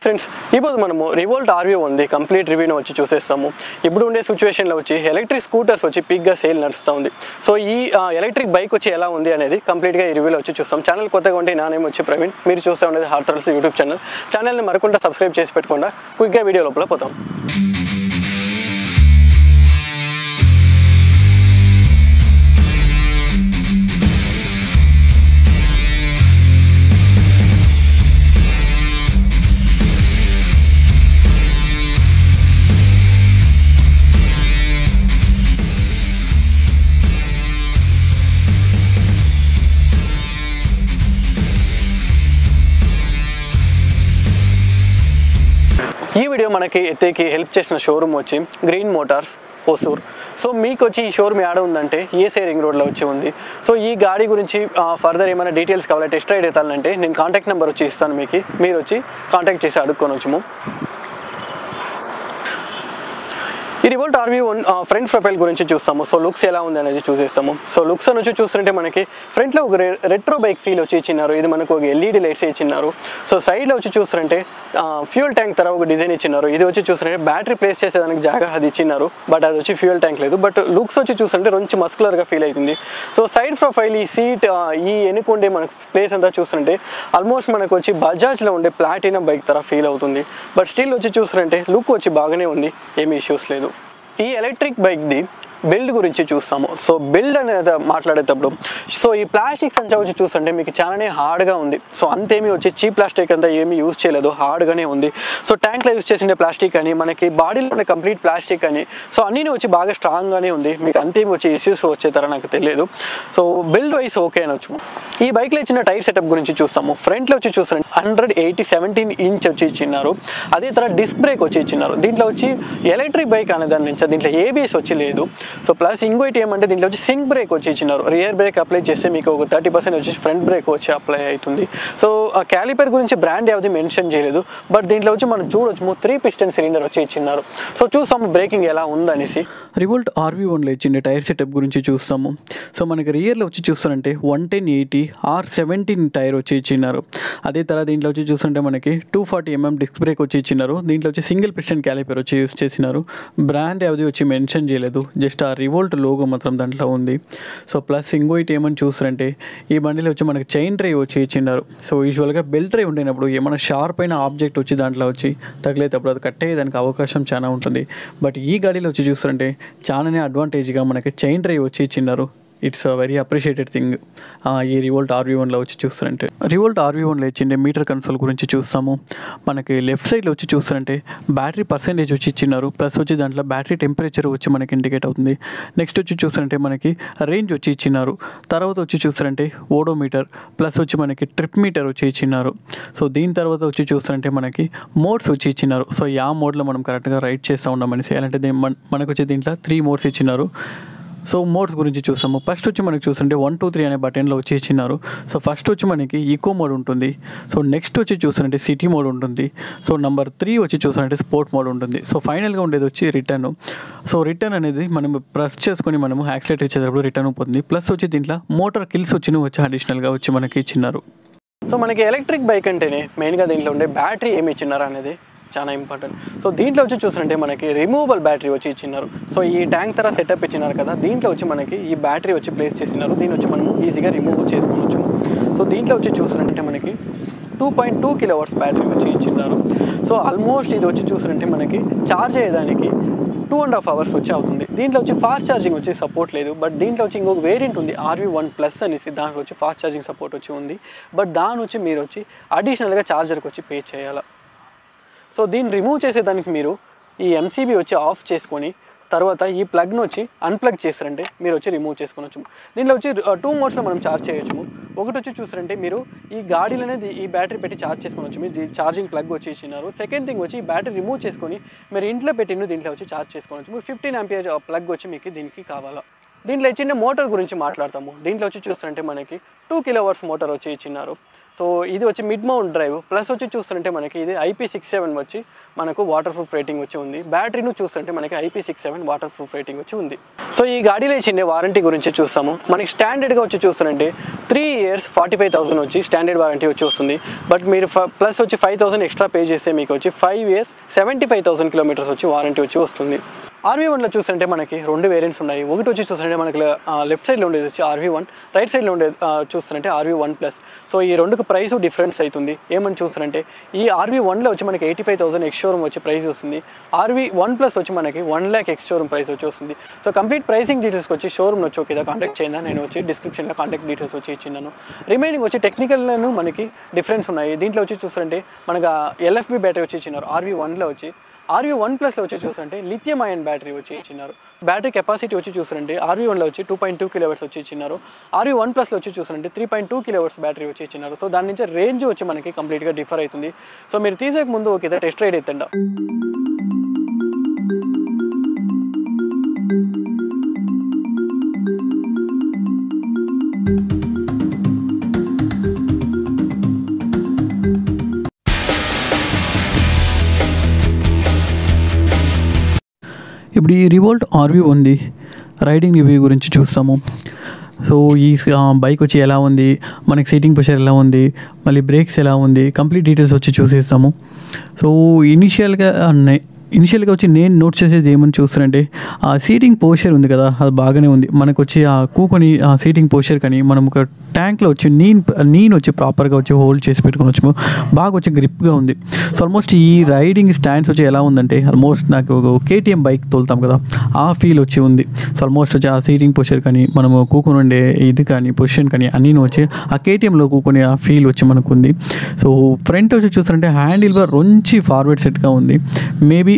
Friends, ఇప్పుడు మనము revolt RV1 the complete రివ్యూను వచ్చి చూసేస్తాము. ఇప్పుడు ఉండే సిచ్యువేషన్లో వచ్చి ఎలక్ట్రిక్ స్కూటర్స్ వచ్చి పిగ్గా సేల్ నడుస్తూ ఉంది. సో ఈ ఎలక్ట్రిక్ బైక్ వచ్చి ఎలా ఉంది అనేది కంప్లీట్గా ఈ రివ్యూలో వచ్చి చూస్తాం. ఛానల్ కొత్తగా ఉంటే నా నేమ్ వచ్చి ప్రవీణ్, మీరు చూస్తూ ఉండేది హార్ట్ థ్రిల్స్ యూట్యూబ్ ఛానల్ని మరకుండా సబ్స్క్రైబ్ చేసి పెట్టుకుండా క్విక్గా వీడియో లోపల పోతాం. ఈ వీడియో మనకి ఎత్తేకి హెల్ప్ చేసిన షోరూమ్ వచ్చి గ్రీన్ మోటార్స్ హోసూర్. సో మీకు వచ్చి ఈ షోరూమ్ యాడ్ ఉందంటే ఈఎస్ఐ రింగ్ రోడ్లో వచ్చి ఉంది. సో ఈ గాడి గురించి ఫర్దర్ ఏమైనా డీటెయిల్స్ కావాలి, టెస్ట్ రైడ్ అవుతానంటే నేను కాంటాక్ట్ నెంబర్ వచ్చి ఇస్తాను, మీకు మీరు వచ్చి కాంటాక్ట్ చేసి అడుక్కొనొచ్చుము. ఈ రివోల్ట్ RV1 ఫ్రంట్ ప్రొఫైల్ గురించి చూస్తాము. సో లుక్స్ ఎలా ఉంది అనేది చూసేస్తాము. సో లుక్స్ అని వచ్చి చూస్తుంటే మనకి ఫ్రంట్లో ఒక రెట్రో బైక్ ఫీల్ వచ్చి ఇచ్చినారు. ఇది మనకు ఒక LED లైట్స్ ఇచ్చినారు. సో సైడ్లో వచ్చి చూస్తుంటే ఫ్యూయల్ ట్యాంక్ తర్వాత ఒక డిజైన్ ఇచ్చినారు. ఇది వచ్చి చూస్తుంటే బ్యాటరీ ప్లేస్ చేసేదానికి జాగా అది ఇచ్చినారు, బట్ అది వచ్చి ఫ్యూయల్ ట్యాంక్ లేదు. బట్ లుక్స్ వచ్చి చూస్తుంటే కొంచెం మస్కులర్గా ఫీల్ అవుతుంది. సో సైడ్ ప్రొఫైల్, ఈ సీట్, ఈ వెనుకుండే మనకు ప్లేస్ అంతా చూస్తుంటే ఆల్మోస్ట్ మనకు వచ్చి బజాజ్లో ఉండే ప్లాటినం బైక్ తర ఫీల్ అవుతుంది. బట్ స్టిల్ వచ్చి చూస్తుంటే లుక్ వచ్చి బాగానే ఉంది, ఏమీ ఇష్యూస్ లేదు. ఈ ఎలక్ట్రిక్ బైక్ది బిల్డ్ గురించి చూస్తాము. సో బిల్డ్ అనేది మాట్లాడేటప్పుడు సో ఈ ప్లాస్టిక్ సంచా వచ్చి చూస్తుంటే మీకు చాలానే హార్డ్గా ఉంది. సో అంతేమీ వచ్చి చీప్ ప్లాస్టిక్ అంతా ఏమీ యూజ్ చేయలేదు, హార్డ్గానే ఉంది. సో ట్యాంక్లో యూజ్ చేసిండే ప్లాస్టిక్ అని, మనకి బాడీలో ఉండే కంప్లీట్ ప్లాస్టిక్ అని, సో అన్నీ వచ్చి బాగా స్ట్రాంగ్గానే ఉంది. మీకు అంతేమి వచ్చి ఇష్యూస్ వచ్చేతారో నాకు తెలియదు. సో బిల్డ్ వైస్ ఓకే అనొచ్చు. ఈ బైక్లో ఇచ్చిన టైర్ సెటప్ గురించి చూస్తాము. ఫ్రంట్లో వచ్చి చూస్తుంటే 180/17 ఇంచ్ వచ్చి ఇచ్చినారు. అదే తర్వాత డిస్క్ బ్రేక్ వచ్చి ఇచ్చినారు. దీంట్లో వచ్చి ఎలక్ట్రిక్ బైక్ అనే దాని నుంచి దీంట్లో ABS వచ్చి లేదు. సో ప్లస్ ఇంకోటి ఏమంటే దీంట్లో వచ్చి సింక్ బ్రేక్ వచ్చి ఇచ్చినారు. రియర్ బ్రేక్ అప్లై చేస్తే మీకు ఒక 30% వచ్చి ఫ్రంట్ బ్రేక్ వచ్చి అప్లై అవుతుంది. సో క్యాలిపర్ గురించి బ్రాండ్ ఏది మెన్షన్ చేయలేదు, బట్ దీంట్లో వచ్చి మనం చూడొచ్చు 3 పిస్టన్ సిలిండర్ వచ్చి ఇచ్చినారు. సో చూస్తాము బ్రేకింగ్ ఎలా ఉందనేసి. రివోల్ట్ RV1లో ఇచ్చిన టైర్ సెటప్ గురించి చూస్తాము. సో మనకి రియర్లో వచ్చి చూస్తారంటే 110/80R17 టైర్ వచ్చి ఇచ్చినారు. అదే తర్వాత దీంట్లో వచ్చి చూస్తుంటే మనకి 240mm డిస్క్ బ్రేక్ వచ్చి ఇచ్చినారు. దీంట్లో వచ్చి సింగిల్ పిస్టన్ క్యాలిపర్ వచ్చి యూస్ చేసినారు. బ్రాండ్ ఏది వచ్చి మెన్షన్ చేయలేదు, జస్ట్ ఆ రివోల్ట్ లోగో మాత్రం దాంట్లో ఉంది. సో ప్లస్ ఇంకోటి ఏమని చూస్తారంటే ఈ బండిలో వచ్చి మనకి చైన్ డ్రైవ్ వచ్చి ఇచ్చినారు. సో యూజువల్గా బెల్ట్ డ్రైవ్ ఉండేటప్పుడు ఏమైనా షార్ప్ అయిన ఆబ్జెక్ట్ వచ్చి దాంట్లో వచ్చి తగిలేటప్పుడు అది కట్టేయడానికి అవకాశం చాలా ఉంటుంది. బట్ ఈ గాడిలో వచ్చి చూస్తారంటే చాలానే అడ్వాంటేజ్గా మనకి చైన్ డ్రైవ్ వచ్చి ఇచ్చినారు. It's a very appreciated thing. ఈ రివోల్ట్ RV1లో వచ్చి చూస్తారంటే రివోల్ట్ RV1లో ఇచ్చిండే మీటర్ కన్సోల్ గురించి చూస్తాము. మనకి లెఫ్ట్ సైడ్లో వచ్చి చూస్తారంటే బ్యాటరీ పర్సెంటేజ్ వచ్చి ఇచ్చినారు. ప్లస్ వచ్చి దాంట్లో బ్యాటరీ టెంపరేచర్ వచ్చి మనకి ఇండికేట్ అవుతుంది. నెక్స్ట్ వచ్చి చూస్తారంటే మనకి రేంజ్ వచ్చి ఇచ్చినారు. తర్వాత వచ్చి చూస్తారంటే ఓడోమీటర్, ప్లస్ వచ్చి మనకి ట్రిప్ మీటర్ వచ్చి ఇచ్చినారు. సో దీని తర్వాత వచ్చి చూస్తారంటే మనకి మోడ్స్ వచ్చి ఇచ్చినారు. సో యా మోడ్లో మనం కరెక్ట్గా రైడ్ చేస్తూ ఉన్నామనేసి. అంటే మనకు వచ్చి దీంట్లో 3 మోడ్స్ ఇచ్చినారు. సో మోడ్స్ గురించి చూస్తాము. ఫస్ట్ వచ్చి మనకి చూస్తుంటే 1, 2, 3 అనే బటన్లో వచ్చి ఇచ్చినారు. సో ఫస్ట్ వచ్చి మనకి ఈకో మోడ్ ఉంటుంది. సో నెక్స్ట్ వచ్చి చూస్తుంటే సిటీ మోడ్ ఉంటుంది. సో నెంబర్ 3 వచ్చి చూస్తుంటే స్పోర్ట్ మోడ్ ఉంటుంది. సో ఫైనల్గా ఉండేది వచ్చి రిటర్న్. సో రిటర్న్ అనేది మనం ప్రెస్ చేసుకొని మనము యాక్సిలేటర్ ఇచ్చేటప్పుడు రిటర్న్ పోతుంది. ప్లస్ వచ్చి దీంట్లో మోటార్ కిల్స్ వచ్చి అడిషనల్గా వచ్చి మనకి ఇచ్చినారు. సో మనకి ఎలక్ట్రిక్ బైక్ అంటేనే మెయిన్గా దీంట్లో ఉండే బ్యాటరీ ఏమి ఇచ్చినారు అనేది చాలా ఇంపార్టెంట్. సో దీంట్లో వచ్చి చూస్తుంటే మనకి రిమూవబుల్ బ్యాటరీ వచ్చి ఇచ్చినారు. సో ఈ ట్యాంక్ తర సెటప్ ఇచ్చినారు కదా, దీంట్లో వచ్చి మనకి ఈ బ్యాటరీ వచ్చి ప్లేస్ చేసినారు. దీన్ని వచ్చి మనము ఈజీగా రిమూవ్ చేసుకోవచ్చు. సో దీంట్లో వచ్చి చూస్తుంటే మనకి 2.2 kW బ్యాటరీ వచ్చి ఇచ్చినారు. సో ఆల్మోస్ట్ ఇది వచ్చి చూస్తుంటే మనకి ఛార్జ్ అయ్యేదానికి 2.5 hours వచ్చి అవుతుంది. దీంట్లో వచ్చి ఫాస్ట్ ఛార్జింగ్ వచ్చి సపోర్ట్ లేదు. బట్ దీంట్లో వచ్చి ఇంకొక వేరియంట్ ఉంది RV1+ అనేసి, దాంట్లో వచ్చి ఫాస్ట్ ఛార్జింగ్ సపోర్ట్ వచ్చి ఉంది. బట్ దాని వచ్చి మీరు వచ్చి అడిషనల్గా ఛార్జర్కి వచ్చి పే చేయాలి. సో దీన్ని రిమూవ్ చేసేదానికి మీరు ఈ MCB వచ్చి ఆఫ్ చేసుకొని తర్వాత ఈ ప్లగ్ను వచ్చి అన్ప్లగ్ చేస్తారంటే మీరు వచ్చి రిమూవ్ చేసుకోవచ్చు. దీంట్లో వచ్చి 2 మోడ్స్లో మనం ఛార్జ్ చేయొచ్చు. ఒకటి వచ్చి చూస్తారంటే మీరు ఈ గాడీలోనే ఈ బ్యాటరీ పెట్టి ఛార్జ్ చేసుకోవచ్చు. మీరు ఛార్జింగ్ ప్లగ్ వచ్చి ఇచ్చినారు. సెకండ్ థింగ్ వచ్చి ఈ బ్యాటరీ రిమూవ్ చేసుకొని మీరు ఇంట్లో పెట్టిన దీంట్లో వచ్చి ఛార్జ్ చేసుకోవచ్చు. 15 ఆంపియర్ ప్లగ్ వచ్చి మీకు దీనికి కావాలా. దీంట్లో ఇచ్చిన మోటార్ గురించి మాట్లాడతాము. దీంట్లో వచ్చి చూస్తుంటే మనకి 2 kW మోటార్ వచ్చి ఇచ్చినారు. సో ఇది వచ్చి మిడ్ మౌంట్ డ్రైవ్ ప్లస్ వచ్చి చూస్తుంటే మనకి ఇది IP67 వచ్చి మనకు వాటర్ ప్రూఫ్ రేటింగ్ వచ్చి ఉంది. బ్యాటరీను చూస్తుంటే మనకి IP67 వాటర్ ప్రూఫ్ రేటింగ్ వచ్చి ఉంది. సో ఈ గాడిలో ఇచ్చిండే వారంటీ గురించి చూస్తాము. మనకి స్టాండర్డ్గా వచ్చి చూస్తుంటే 3 years 45,000 వచ్చి స్టాండర్డ్ వారంటీ వచ్చి వస్తుంది. బట్ మీరు ప్లస్ వచ్చి 5,000 ఎక్స్ట్రా పే చేస్తే మీకు వచ్చి 5 years 75,000 kilometers వచ్చి వారంటీ వచ్చి వస్తుంది. RV1లో చూస్తుంటే మనకి 2 వేరియంట్స్ ఉన్నాయి. ఒకటి వచ్చి చూస్తుంటే మనకి లెఫ్ట్ సైడ్లో ఉండేది వచ్చి RV1, రైట్ సైడ్లో ఉండేది చూస్తుంటే RV1+. సో ఈ రెండుకు ప్రైస్ డిఫరెన్స్ అవుతుంది. ఏమని చూస్తుంటే ఈ RV1లో వచ్చి మనకి 85,000 ఎక్స్ షోరూమ్ వచ్చి ప్రైస్ వస్తుంది. RV1+ వచ్చి మనకి 1 lakh ఎక్స్ షోరూమ్ ప్రైస్ వచ్చి వస్తుంది. సో కంప్లీట్ ప్రైసింగ్ డీటెయిల్స్కి వచ్చి షోరూమ్ వచ్చి ఓకే కాంటాక్ట్ చేయండి. నేను వచ్చి డిస్క్రిప్షన్లో కాంటాక్ట్ డీటెయిల్స్ వచ్చి ఇచ్చినాను. రిమైనింగ్ వచ్చి టెక్నికల్ను మనకి డిఫరెన్స్ ఉన్నాయి. దీంట్లో వచ్చి చూస్తుంటే మనకు LFP బ్యాటరీ వచ్చి ఇచ్చినారు. RV1లో వచ్చి RV1+లో వచ్చి చూస్తుంటే లిథియం అయన్ బ్యాటరీ వచ్చి ఇచ్చినారు. బ్యాటరీ కెపాసిటీ వచ్చి చూస్తుంటే RV1లో వచ్చి 2.2 kW వచ్చి ఇచ్చినారు. RV1+లో వచ్చి చూస్తుంటే 3.2 kW బ్యాటరీ వచ్చి ఇచ్చినారు. సో దాని నుంచి రేంజ్ వచ్చి మనకి కంప్లీట్గా డిఫర్ అవుతుంది. సో మీరు తీసేక ముందు ఒక టెస్ట్ రైడ్ అవుతుండ. ఇప్పుడు ఈ రివోల్ట్ RV ఉంది రైడింగ్ రివ్యూ గురించి చూస్తాము. సో ఈ బైక్ వచ్చి ఎలా ఉంది, మనకి సీటింగ్ పొజిషన్ ఎలా ఉంది, మళ్ళీ బ్రేక్స్ ఎలా ఉంది, కంప్లీట్ డీటెయిల్స్ వచ్చి చూసేస్తాము. సో ఇనిషియల్గా వచ్చి నేను నోట్ చేసేది ఏమని చూస్తానంటే ఆ సీటింగ్ పోస్చర్ ఉంది కదా, అది బాగానే ఉంది. మనకు వచ్చి ఆ కూకొని ఆ సీటింగ్ పోస్చర్ కానీ మనం ఒక ట్యాంక్లో వచ్చి నేను వచ్చి ప్రాపర్గా వచ్చి హోల్డ్ చేసి పెట్టుకుని వచ్చాము, బాగా వచ్చి గ్రిప్గా ఉంది. సో ఆల్మోస్ట్ ఈ రైడింగ్ స్టాండ్స్ వచ్చి ఎలా ఉందంటే ఆల్మోస్ట్ నాకు ఒక KTM బైక్ తోలుతాం కదా ఆ ఫీల్ వచ్చి ఉంది. సో ఆల్మోస్ట్ వచ్చి ఆ సీటింగ్ పోస్చర్ కానీ మనము కూకొని ఉండే ఇది కానీ పొజిషన్ కానీ అన్నీ వచ్చి ఆ KTMలో కూకొని ఆ ఫీల్ వచ్చి మనకు ఉంది. సో ఫ్రంట్ వచ్చి చూస్తుంటే హ్యాండిల్ బార్ రొంచి ఫార్వర్డ్ సెట్గా ఉంది. మేబీ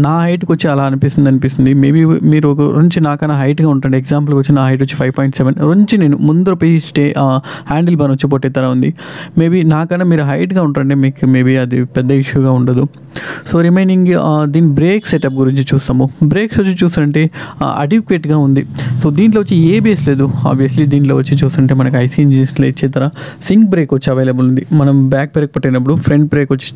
నా హైట్కి వచ్చి అలా అనిపిస్తుంది. మేబీ మీరు ఒక రొంచి నాకన్నా హైట్గా ఉంటుంది. ఎగ్జాంపుల్కి వచ్చి నా హైట్ వచ్చి 5.7 రొంచి నేను ముందర పోయి హ్యాండిల్ బార్ వచ్చి పొట్టే తర ఉంది. మేబీ నాకన్నా మీరు హైట్గా ఉంటారంటే మీకు మేబీ అది పెద్ద ఇష్యూగా ఉండదు. సో రిమైనింగ్ దీని బ్రేక్ సెటప్ గురించి చూస్తాము. బ్రేక్స్ వచ్చి చూస్తుంటే అడిక్వేట్గా ఉంది. సో దీంట్లో వచ్చి ABS లేదు. ఆబ్వియస్లీ దీంట్లో వచ్చి చూస్తుంటే మనకి IC ఇంజిన్స్లో ఇచ్చే తర సింక్ బ్రేక్ వచ్చి అవైలబుల్ ఉంది. మనం బ్యాక్ బ్రేక్ పట్టినప్పుడు ఫ్రంట్ బ్రేక్ వచ్చి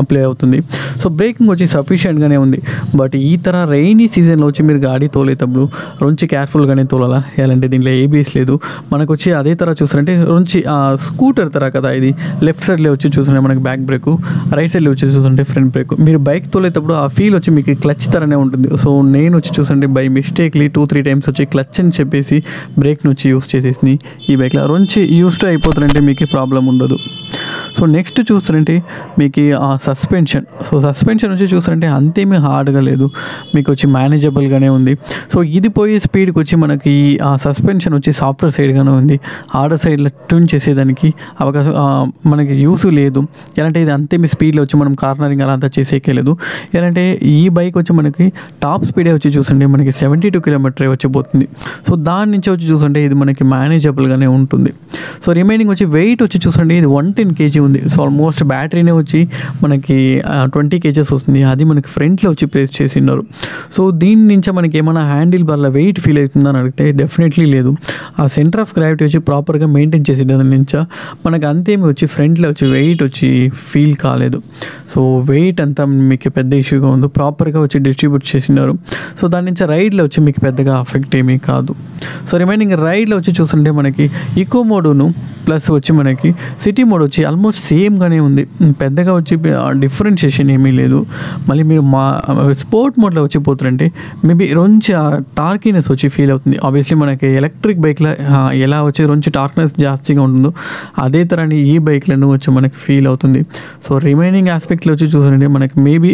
అప్లై అవుతుంది. సో బ్రేకింగ్ వచ్చి సఫిషియెంట్గానే ఉంది. బట్ ఈ తర రైనీ సీజన్లో వచ్చి మీరు గాడి తోలేటప్పుడు రొంచి కేర్ఫుల్గానే తోలాలా. ఎలాంటి దీంట్లో ABS లేదు. మనకు వచ్చి అదే తర చూస్తుంటే రొంచి స్కూటర్ తర కదా, ఇది లెఫ్ట్ సైడ్లో వచ్చి చూస్తుంటే మనకి బ్యాక్ బ్రేక్, రైట్ సైడ్లో వచ్చి చూస్తుంటే ఫ్రంట్ బ్రేక్. మీరు బైక్ తోలేటప్పుడు ఆ ఫీల్ వచ్చి మీకు క్లచ్ తరనే ఉంటుంది. సో నేను వచ్చి చూస్తుంటే బై మిస్టేక్లీ 2-3 times వచ్చి క్లచ్ అని చెప్పేసి బ్రేక్ని వచ్చి యూస్ చేసేసి ఈ బైక్లో రొంచి యూస్డ్ అయిపోతారంటే మీకు ప్రాబ్లం ఉండదు. సో నెక్స్ట్ చూస్తుంటే మీకు ఆ సస్పెన్షన్. సో సస్పెన్షన్ వచ్చి చూస్తుంటే అంతేమీ హార్డ్గా లేదు, మీకు వచ్చి మేనేజబుల్గానే ఉంది. సో ఇది పోయే స్పీడ్కి వచ్చి మనకి ఆ సస్పెన్షన్ వచ్చి సాఫ్ట్వేర్ సైడ్గానే ఉంది. హార్డర్ సైడ్లో ట్యూన్ చేసేదానికి అవకాశం మనకి యూస్ లేదు. ఎలాంటి ఇది అంతేమీ స్పీడ్లో వచ్చి మనం కార్నరింగ్ అలా అంతా చేసేకే లేదు. ఎలాంటే ఈ బైక్ వచ్చి మనకి టాప్ స్పీడే వచ్చి చూస్తుంటే మనకి 72 km వచ్చి పోతుంది. సో దాని నుంచి వచ్చి చూస్తుంటే ఇది మనకి మేనేజబుల్గానే ఉంటుంది. సో రిమైనింగ్ వచ్చి వెయిట్ వచ్చి చూస్తుంటే ఇది 110 kg ఉంది. సో ఆల్మోస్ట్ బ్యాటరీనే వచ్చి మనకి 20 kg వస్తుంది. అది మనకి ఫ్రంట్లో వచ్చి ప్లేస్ చేసినారు. సో దీని నుంచి మనకి ఏమైనా హ్యాండిల్ బార్ల వెయిట్ ఫీల్ అవుతుందని అడిగితే డెఫినెట్లీ లేదు. ఆ సెంటర్ ఆఫ్ గ్రావిటీ వచ్చి ప్రాపర్గా మెయింటైన్ చేసి దాని నుంచి మనకు అంతేమి వచ్చి ఫ్రంట్లో వచ్చి వెయిట్ వచ్చి ఫీల్ కాలేదు. సో వెయిట్ అంతా మీకు పెద్ద ఇష్యూగా ఉంది, ప్రాపర్గా వచ్చి డిస్ట్రిబ్యూట్ చేసినారు. సో దాని నుంచి రైడ్లో వచ్చి మీకు పెద్దగా అఫెక్ట్ ఏమీ కాదు. సో రిమైనింగ్ రైడ్లో వచ్చి చూస్తుంటే మనకి ఈకో మోడును ప్లస్ వచ్చి మనకి సిటీ మోడ్ వచ్చి ఆల్మోస్ట్ సేమ్గానే ఉంది, పెద్దగా వచ్చి డిఫరెన్షియేషన్ ఏమీ లేదు. మళ్ళీ మీరు స్పోర్ట్ మోడ్లో వచ్చి పోతారంటే మేబీ రొంచి టార్కీనెస్ వచ్చి ఫీల్ అవుతుంది. ఆబ్వియస్లీ మనకి ఎలక్ట్రిక్ బైక్లో ఎలా వచ్చి రొంచి టార్క్నెస్ జాస్తిగా ఉంటుందో అదే తరాన్ని ఈ బైక్లను వచ్చి మనకి ఫీల్ అవుతుంది. సో రిమైనింగ్ ఆస్పెక్ట్లో వచ్చి చూసారంటే మనకి మేబీ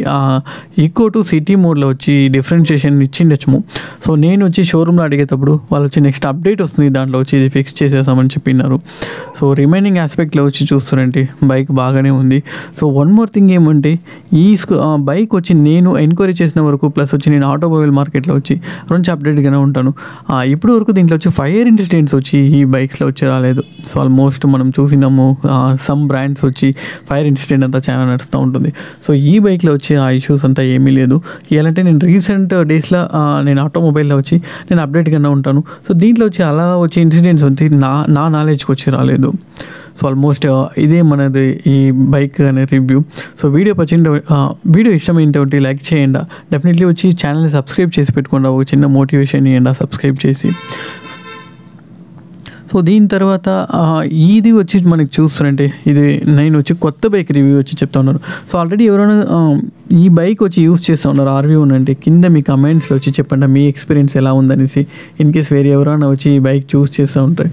ఈకో టు సిటీ మోడ్లో వచ్చి డిఫరెన్షియేషన్ ఇచ్చిండొచ్చు. సో నేను వచ్చి షోరూమ్లో అడిగేటప్పుడు వాళ్ళు వచ్చి నెక్స్ట్ అప్డేట్ వస్తుంది దాంట్లో వచ్చి ఇది ఫిక్స్ చేసేసామని చెప్పినారు. సో రిమైనింగ్ ఆస్పెక్ట్లో వచ్చి చూస్తారంటే బైక్ బాగానే ఉంది. సో వన్ మోర్ థింగ్ ఏమంటే ఈ బైక్ వచ్చి నేను ఎంక్వైరీ చేసిన వరకు ప్లస్ వచ్చి నేను ఆటోమొబైల్ మార్కెట్లో వచ్చి కొంచెం అప్డేట్గానే ఉంటాను. ఇప్పుడు వరకు దీంట్లో వచ్చి ఫైర్ ఇన్సిడెంట్స్ వచ్చి ఈ బైక్స్లో వచ్చి రాలేదు. సో ఆల్మోస్ట్ మనం చూసినాము సమ్ బ్రాండ్స్ వచ్చి ఫైర్ ఇన్సిడెంట్ అంతా చాలా నడుస్తూ ఉంటుంది. సో ఈ బైక్లో వచ్చి ఆ ఇష్యూస్ అంతా ఏమీ లేదు. ఎలాంటే నేను రీసెంట్ డేస్లో నేను ఆటోమొబైల్లో వచ్చి నేను అప్డేట్గానే ఉంటాను. సో దీంట్లో వచ్చి అలా వచ్చే ఇన్సిడెంట్స్ వచ్చి నా నాలెడ్జ్కి వచ్చి రాలేదు. సో ఆల్మోస్ట్ ఇదే మనది ఈ బైక్ అనే రివ్యూ. సో వీడియో ఇష్టమైనటువంటి లైక్ చేయండి, డెఫినెట్లీ వచ్చి ఛానల్ని సబ్స్క్రైబ్ చేసి పెట్టుకోండి, ఒక చిన్న మోటివేషన్ ఇవ్వండి సబ్స్క్రైబ్ చేసి. సో దీని తర్వాత ఇది వచ్చి మనకి చూస్తారంటే ఇది నేను వచ్చి కొత్త బైక్ రివ్యూ వచ్చి చెప్తా ఉన్నాను. సో ఆల్రెడీ ఎవరైనా ఈ బైక్ వచ్చి యూస్ చేస్తూ ఉన్నారు ఆర్వీ అంటే కింద మీ కమెంట్స్లో వచ్చి చెప్పండి మీ ఎక్స్పీరియన్స్ ఎలా ఉందనేసి. ఇన్ కేస్ వేరే ఎవరైనా వచ్చి ఈ బైక్ చూస్ చేస్తూ ఉంటారు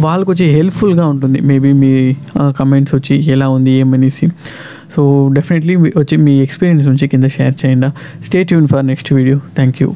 వాళ్ళకి వచ్చి హెల్ప్ఫుల్గా ఉంటుంది మేబీ మీ కమెంట్స్ వచ్చి ఎలా ఉంది ఏమనేసి. సో డెఫినెట్లీ వచ్చి మీ ఎక్స్పీరియన్స్ నుంచి కింద షేర్ చేయండి. Stay tune for next video. Thank you.